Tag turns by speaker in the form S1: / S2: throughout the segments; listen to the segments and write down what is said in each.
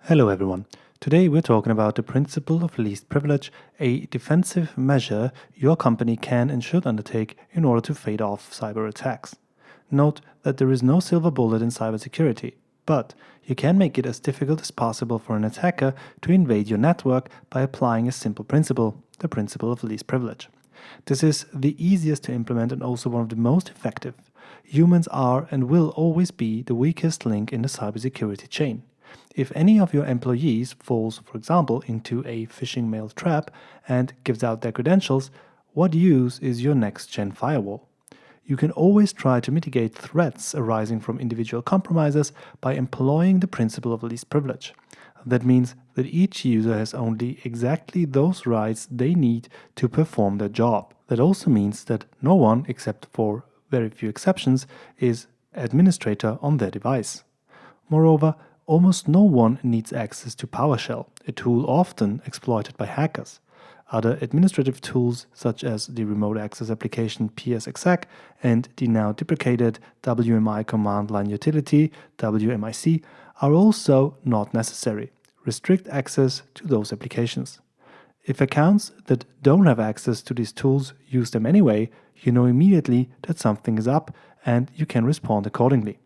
S1: Hello everyone. Today we're talking about the principle of least privilege, a defensive measure your company can and should undertake in order to fade off cyber attacks. Note that there is no silver bullet in cybersecurity, but you can make it as difficult as possible for an attacker to invade your network by applying a simple principle, the principle of least privilege. This is the easiest to implement and also one of the most effective. Humans are and will always be the weakest link in the cybersecurity chain. If any of your employees falls, for example, into a phishing mail trap and gives out their credentials, what use is your next-gen firewall? You can always try to mitigate threats arising from individual compromises by employing the principle of least privilege. That means that each user has only exactly those rights they need to perform their job. That also means that no one, except for very few exceptions, is administrator on their device. Moreover, almost no one needs access to PowerShell, a tool often exploited by hackers. Other administrative tools, such as the remote access application PSExec and the now deprecated WMI command line utility WMIC, are also not necessary. Restrict access to those applications. If accounts that don't have access to these tools use them anyway, you know immediately that something is up and you can respond accordingly.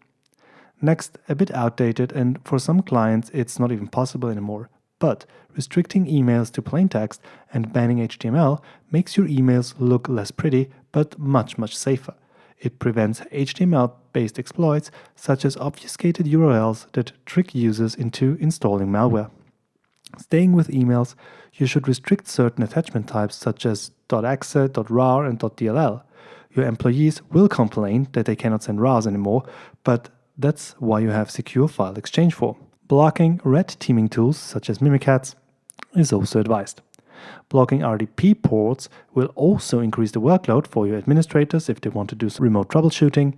S1: Next, a bit outdated, and for some clients it's not even possible anymore, but restricting emails to plain text and banning HTML makes your emails look less pretty but much safer. It prevents HTML-based exploits such as obfuscated URLs that trick users into installing malware. Staying with emails, you should restrict certain attachment types such as .exe, .rar, and .dll. Your employees will complain that they cannot send RARs anymore, but that's why you have secure file exchange for. Blocking red teaming tools such as Mimikatz is also advised. Blocking RDP ports will also increase the workload for your administrators if they want to do some remote troubleshooting,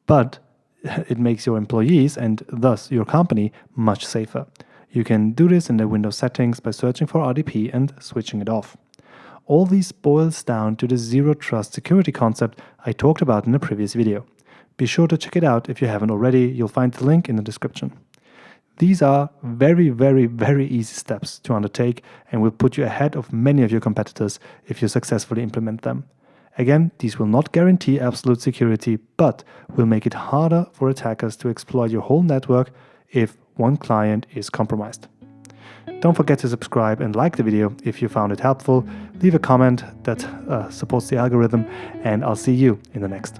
S1: but it makes your employees and thus your company much safer. You can do this in the Windows settings by searching for RDP and switching it off. All this boils down to the zero trust security concept I talked about in a previous video. Be sure to check it out if you haven't already. You'll find the link in the description. These are very easy steps to undertake and will put you ahead of many of your competitors if you successfully implement them. Again, these will not guarantee absolute security, but will make it harder for attackers to exploit your whole network if one client is compromised. Don't forget to subscribe and like the video if you found it helpful. Leave a comment that supports the algorithm, and I'll see you in the next.